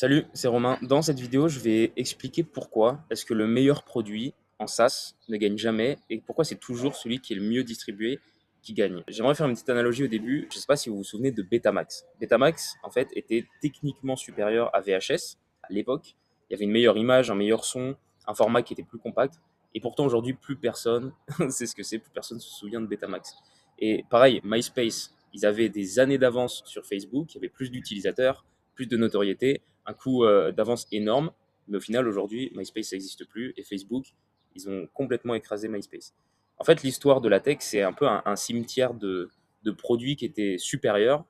Salut, c'est Romain. Dans cette vidéo, je vais expliquer pourquoi est-ce que le meilleur produit en SaaS ne gagne jamais et pourquoi c'est toujours celui qui est le mieux distribué qui gagne. J'aimerais faire une petite analogie au début. Je ne sais pas si vous vous souvenez de Betamax. Betamax, en fait, était techniquement supérieur à VHS à l'époque. Il y avait une meilleure image, un meilleur son, un format qui était plus compact. Et pourtant, aujourd'hui, plus personne sait ce que c'est, plus personne se souvient de Betamax. Et pareil, MySpace, ils avaient des années d'avance sur Facebook, il y avait plus d'utilisateurs, plus de notoriété, un coût d'avance énorme, mais au final, aujourd'hui, MySpace n'existe plus et Facebook, ils ont complètement écrasé MySpace. En fait, l'histoire de la tech, c'est un peu un cimetière de produits qui étaient supérieurs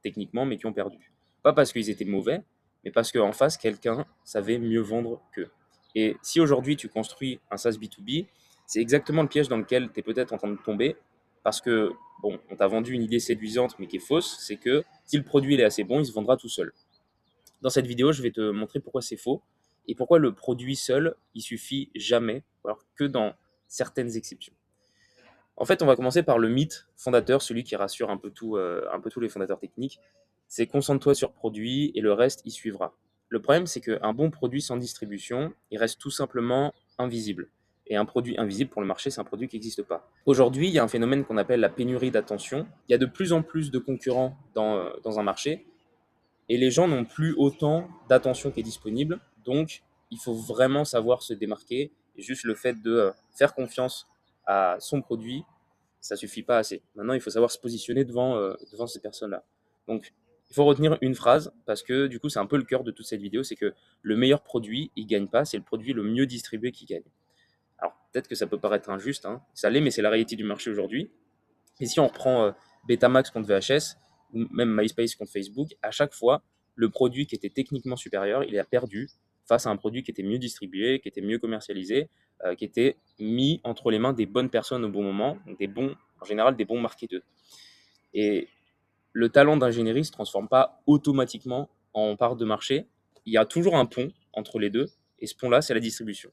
techniquement, mais qui ont perdu. Pas parce qu'ils étaient mauvais, mais parce qu'en face, quelqu'un savait mieux vendre qu'eux. Et si aujourd'hui, tu construis un SaaS B2B, c'est exactement le piège dans lequel tu es peut-être en train de tomber, parce que, bon, on t'a vendu une idée séduisante, mais qui est fausse, c'est que si le produit il est assez bon, il se vendra tout seul. Dans cette vidéo, je vais te montrer pourquoi c'est faux et pourquoi le produit seul, il suffit jamais, alors que dans certaines exceptions. En fait, on va commencer par le mythe fondateur, celui qui rassure un peu tous les fondateurs techniques. C'est concentre-toi sur produit et le reste y suivra. Le problème, c'est qu'un bon produit sans distribution, il reste tout simplement invisible. Et un produit invisible pour le marché, c'est un produit qui n'existe pas. Aujourd'hui, il y a un phénomène qu'on appelle la pénurie d'attention. Il y a de plus en plus de concurrents dans un marché, et les gens n'ont plus autant d'attention qui est disponible. Donc, il faut vraiment savoir se démarquer. Et juste le fait de faire confiance à son produit, ça suffit pas assez. Maintenant, il faut savoir se positionner devant ces personnes-là. Donc, il faut retenir une phrase parce que du coup, c'est un peu le cœur de toute cette vidéo, c'est que le meilleur produit, il gagne pas, c'est le produit le mieux distribué qui gagne. Alors, peut-être que ça peut paraître injuste, hein, ça l'est, mais c'est la réalité du marché aujourd'hui. Et si on reprend Betamax contre VHS, ou même MySpace contre Facebook, à chaque fois, le produit qui était techniquement supérieur, il a perdu face à un produit qui était mieux distribué, qui était mieux commercialisé, qui était mis entre les mains des bonnes personnes au bon moment, donc en général des bons marketeurs. Et le talent d'ingénierie ne se transforme pas automatiquement en part de marché. Il y a toujours un pont entre les deux, et ce pont-là, c'est la distribution.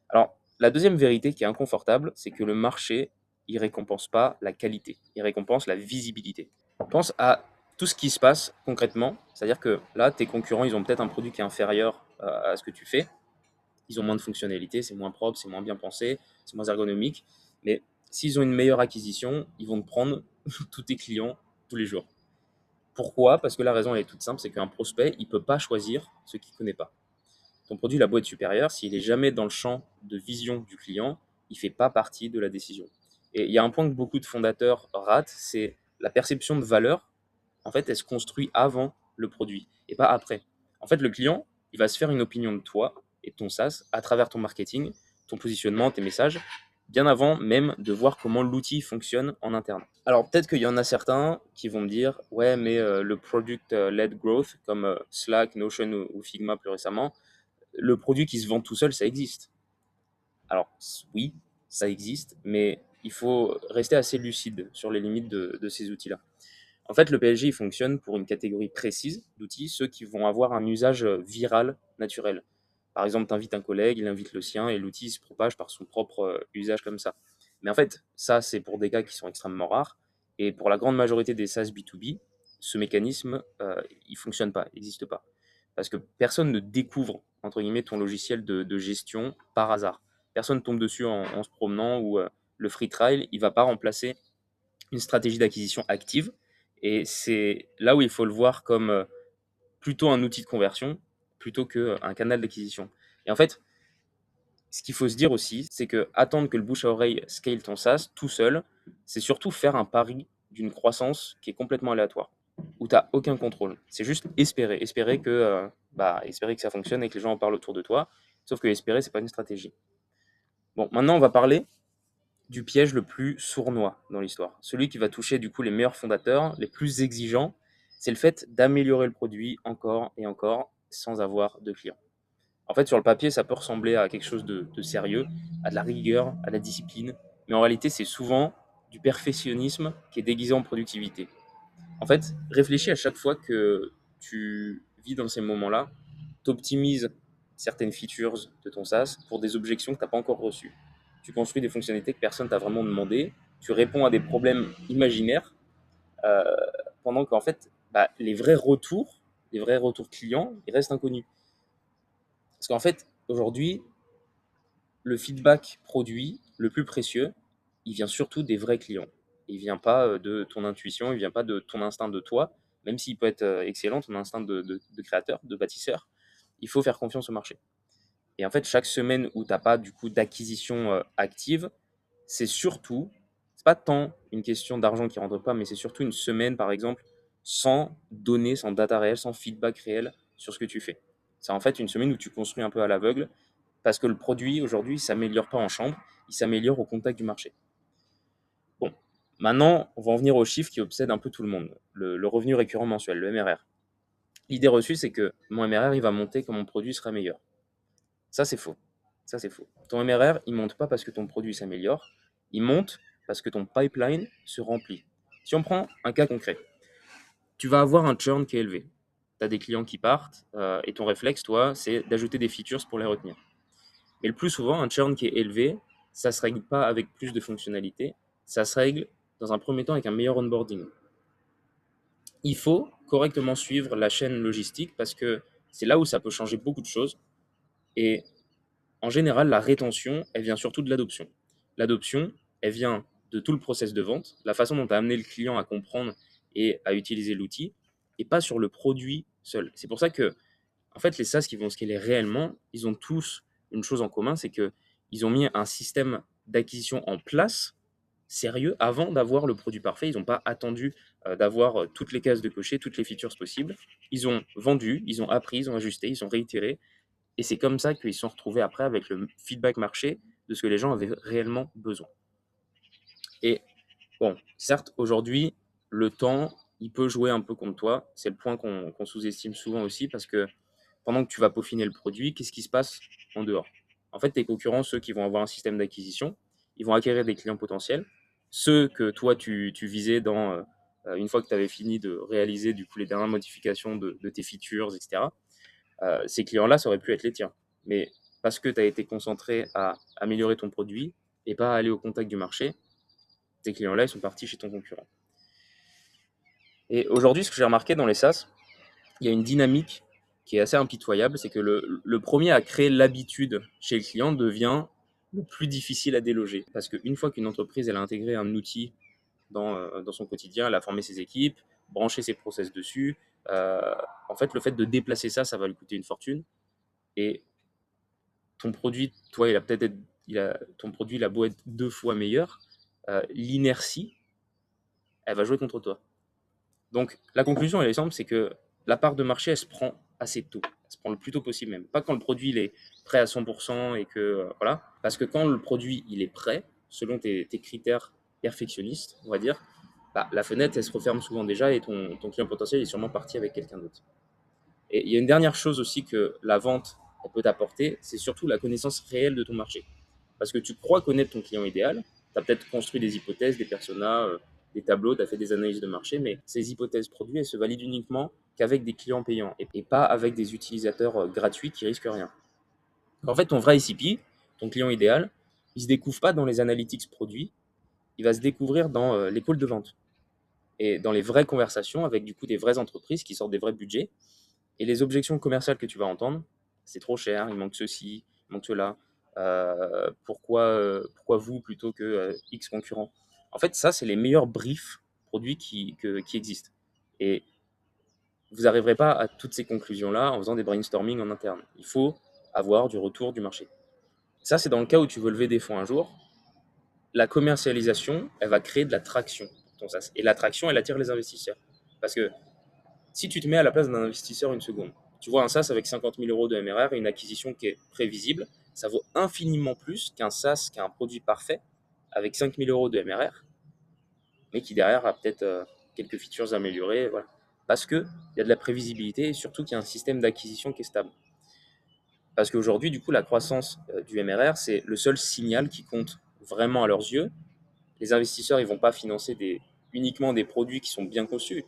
Alors, la deuxième vérité qui est inconfortable, c'est que le marché, il récompense pas la qualité, il récompense la visibilité. Pense à tout ce qui se passe concrètement, c'est-à-dire que là, tes concurrents, ils ont peut-être un produit qui est inférieur à ce que tu fais, ils ont moins de fonctionnalités, c'est moins propre, c'est moins bien pensé, c'est moins ergonomique, mais s'ils ont une meilleure acquisition, ils vont te prendre tous tes clients tous les jours. Pourquoi? Parce que la raison elle est toute simple, c'est qu'un prospect, il ne peut pas choisir ce qu'il ne connaît pas. Ton produit, il a beau être supérieur, s'il n'est jamais dans le champ de vision du client, il ne fait pas partie de la décision. Et il y a un point que beaucoup de fondateurs ratent, c'est la perception de valeur. En fait, elle se construit avant le produit et pas après. En fait, le client, il va se faire une opinion de toi et de ton SaaS à travers ton marketing, ton positionnement, tes messages, bien avant même de voir comment l'outil fonctionne en interne. Alors peut-être qu'il y en a certains qui vont me dire, ouais, mais le product-led growth, comme Slack, Notion ou Figma plus récemment, le produit qui se vend tout seul, ça existe. Alors oui, ça existe, mais il faut rester assez lucide sur les limites de ces outils-là. En fait, le PSG, il fonctionne pour une catégorie précise d'outils, ceux qui vont avoir un usage viral naturel. Par exemple, tu invites un collègue, il invite le sien, et l'outil se propage par son propre usage comme ça. Mais en fait, ça, c'est pour des cas qui sont extrêmement rares. Et pour la grande majorité des SaaS B2B, ce mécanisme, il ne fonctionne pas, il n'existe pas. Parce que personne ne découvre, entre guillemets, ton logiciel de gestion par hasard. Personne tombe dessus en se promenant ou le free trial, il ne va pas remplacer une stratégie d'acquisition active. Et c'est là où il faut le voir comme plutôt un outil de conversion plutôt qu'un canal d'acquisition. Et en fait, ce qu'il faut se dire aussi, c'est que attendre que le bouche à oreille scale ton SaaS tout seul, c'est surtout faire un pari d'une croissance qui est complètement aléatoire, où tu n'as aucun contrôle. C'est juste espérer que ça fonctionne et que les gens en parlent autour de toi. Sauf que espérer, c'est pas une stratégie. Bon, maintenant, on va parler du piège le plus sournois dans l'histoire. Celui qui va toucher du coup les meilleurs fondateurs, les plus exigeants, c'est le fait d'améliorer le produit encore et encore sans avoir de clients. En fait, sur le papier, ça peut ressembler à quelque chose de sérieux, à de la rigueur, à de la discipline, mais en réalité, c'est souvent du perfectionnisme qui est déguisé en productivité. En fait, réfléchis à chaque fois que tu vis dans ces moments-là, tu optimises certaines features de ton SaaS pour des objections que tu n'as pas encore reçues. Tu construis des fonctionnalités que personne t'a vraiment demandé, tu réponds à des problèmes imaginaires, euh, pendant qu'en fait, les vrais retours, des vrais retours clients, ils restent inconnus. Parce qu'en fait, aujourd'hui, le feedback produit le plus précieux, il vient surtout des vrais clients. Il vient pas de ton intuition, il vient pas de ton instinct de toi, même s'il peut être excellent, ton instinct de créateur, de bâtisseur. Il faut faire confiance au marché. Et en fait, chaque semaine où tu n'as pas du coup d'acquisition active, c'est surtout, c'est pas tant une question d'argent qui rentre pas, mais c'est surtout une semaine, par exemple, sans données, sans data réelle, sans feedback réel sur ce que tu fais. C'est en fait une semaine où tu construis un peu à l'aveugle, parce que le produit, aujourd'hui, il s'améliore pas en chambre, il s'améliore au contact du marché. Bon, maintenant, on va en venir aux chiffres qui obsèdent un peu tout le monde. Le revenu récurrent mensuel, le MRR. L'idée reçue, c'est que mon MRR, il va monter quand mon produit sera meilleur. Ça, c'est faux. Ça, c'est faux. Ton MRR, il monte pas parce que ton produit s'améliore, il monte parce que ton pipeline se remplit. Si on prend un cas concret, tu vas avoir un churn qui est élevé. Tu as des clients qui partent et ton réflexe, toi, c'est d'ajouter des features pour les retenir. Mais le plus souvent, un churn qui est élevé, ça ne se règle pas avec plus de fonctionnalités, ça se règle dans un premier temps avec un meilleur onboarding. Il faut correctement suivre la chaîne logistique parce que c'est là où ça peut changer beaucoup de choses. Et en général, la rétention, elle vient surtout de l'adoption. L'adoption, elle vient de tout le process de vente, la façon dont tu as amené le client à comprendre et à utiliser l'outil, et pas sur le produit seul. C'est pour ça que, en fait, les SaaS qui vont scaler réellement, ils ont tous une chose en commun, c'est qu'ils ont mis un système d'acquisition en place sérieux avant d'avoir le produit parfait. Ils n'ont pas attendu d'avoir toutes les cases de cocher, toutes les features possibles. Ils ont vendu, ils ont appris, ils ont ajusté, ils ont réitéré, et c'est comme ça qu'ils se sont retrouvés après avec le feedback marché de ce que les gens avaient réellement besoin. Et bon, certes, aujourd'hui, le temps, il peut jouer un peu contre toi. C'est le point qu'on sous-estime souvent aussi parce que pendant que tu vas peaufiner le produit, qu'est-ce qui se passe en dehors? En fait, tes concurrents, ceux qui vont avoir un système d'acquisition, ils vont acquérir des clients potentiels. Ceux que toi, tu visais une fois que tu avais fini de réaliser du coup, les dernières modifications de tes features, etc. Ces clients-là, ça aurait pu être les tiens. Mais parce que tu as été concentré à améliorer ton produit et pas à aller au contact du marché, ces clients-là, ils sont partis chez ton concurrent. Et aujourd'hui, ce que j'ai remarqué dans les SaaS, il y a une dynamique qui est assez impitoyable, c'est que le premier à créer l'habitude chez le client devient le plus difficile à déloger. Parce qu'une fois qu'une entreprise elle a intégré un outil dans son quotidien, elle a formé ses équipes, branché ses process dessus, en fait, le fait de déplacer ça, ça va lui coûter une fortune. Et ton produit, toi, il a peut-être ton produit, il a beau être 2 fois meilleur, l'inertie, elle va jouer contre toi. Donc, la conclusion, elle est simple, c'est que la part de marché, elle se prend assez tôt. Elle se prend le plus tôt possible même. Pas quand le produit, il est prêt à 100% et que, voilà. Parce que quand le produit, il est prêt, selon tes critères perfectionnistes, on va dire, bah, la fenêtre, elle se referme souvent déjà et ton client potentiel est sûrement parti avec quelqu'un d'autre. Et il y a une dernière chose aussi que la vente elle peut t'apporter, c'est surtout la connaissance réelle de ton marché. Parce que tu crois connaître ton client idéal, tu as peut-être construit des hypothèses, des personas, des tableaux, tu as fait des analyses de marché, mais ces hypothèses produits, elles se valident uniquement qu'avec des clients payants et pas avec des utilisateurs gratuits qui risquent rien. En fait, ton vrai ICP, ton client idéal, il ne se découvre pas dans les analytics produits, il va se découvrir dans les pôles de vente et dans les vraies conversations avec du coup des vraies entreprises qui sortent des vrais budgets. Et les objections commerciales que tu vas entendre, c'est trop cher, il manque ceci, il manque cela. Pourquoi vous plutôt que X concurrent? En fait, ça, c'est les meilleurs briefs produits qui existent. Et vous n'arriverez pas à toutes ces conclusions-là en faisant des brainstorming en interne. Il faut avoir du retour du marché. Ça, c'est dans le cas où tu veux lever des fonds un jour. La commercialisation, elle va créer de la traction pour ton SaaS. Et la traction, elle attire les investisseurs. Parce que si tu te mets à la place d'un investisseur une seconde, tu vois un SaaS avec 50 000 euros de MRR et une acquisition qui est prévisible, ça vaut infiniment plus qu'un SaaS qui a un produit parfait avec 5 000 euros de MRR, mais qui derrière a peut-être quelques features améliorées. Voilà. Parce qu'il y a de la prévisibilité et surtout qu'il y a un système d'acquisition qui est stable. Parce qu'aujourd'hui, du coup, la croissance du MRR, c'est le seul signal qui compte vraiment à leurs yeux. Les investisseurs, ils ne vont pas financer uniquement des produits qui sont bien conçus.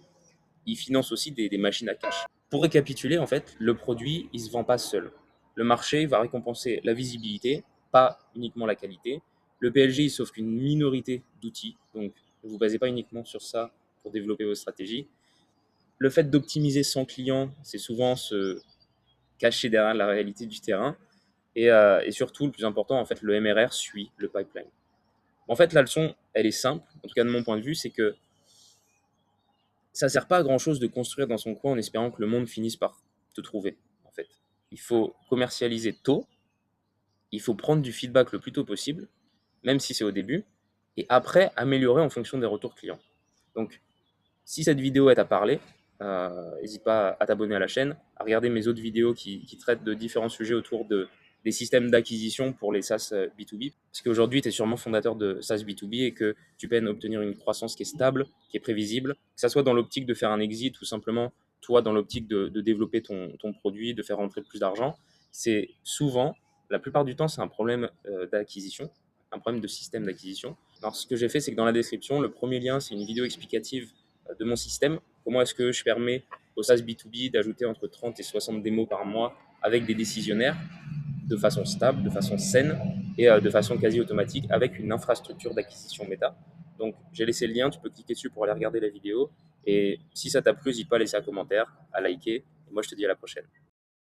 Ils financent aussi des machines à cash. Pour récapituler, en fait, le produit, il ne se vend pas seul. Le marché va récompenser la visibilité, pas uniquement la qualité. Le PLG, il s'offre qu'une minorité d'outils, donc ne vous basez pas uniquement sur ça pour développer vos stratégies. Le fait d'optimiser 100 clients, c'est souvent se cacher derrière la réalité du terrain. Et surtout, le plus important, en fait, le MRR suit le pipeline. En fait, la leçon, elle est simple, en tout cas de mon point de vue, c'est que ça ne sert pas à grand-chose de construire dans son coin en espérant que le monde finisse par te trouver, en fait. Il faut commercialiser tôt, il faut prendre du feedback le plus tôt possible, même si c'est au début, et après, améliorer en fonction des retours clients. Donc, si cette vidéo t'a parlé, n'hésite pas à t'abonner à la chaîne, à regarder mes autres vidéos qui traitent de différents sujets autour des systèmes d'acquisition pour les SaaS B2B. Parce qu'aujourd'hui, tu es sûrement fondateur de SaaS B2B et que tu peines à obtenir une croissance qui est stable, qui est prévisible, que ça soit dans l'optique de faire un exit ou simplement toi dans l'optique de développer ton produit, de faire rentrer plus d'argent. C'est souvent, la plupart du temps, c'est un problème d'acquisition, un problème de système d'acquisition. Alors, ce que j'ai fait, c'est que dans la description, le premier lien, c'est une vidéo explicative de mon système. Comment est-ce que je permets au SaaS B2B d'ajouter entre 30 et 60 démos par mois avec des décisionnaires de façon stable, de façon saine et de façon quasi automatique avec une infrastructure d'acquisition méta. Donc, j'ai laissé le lien, tu peux cliquer dessus pour aller regarder la vidéo. Et si ça t'a plu, n'hésite pas à laisser un commentaire, à liker. Et moi, je te dis à la prochaine.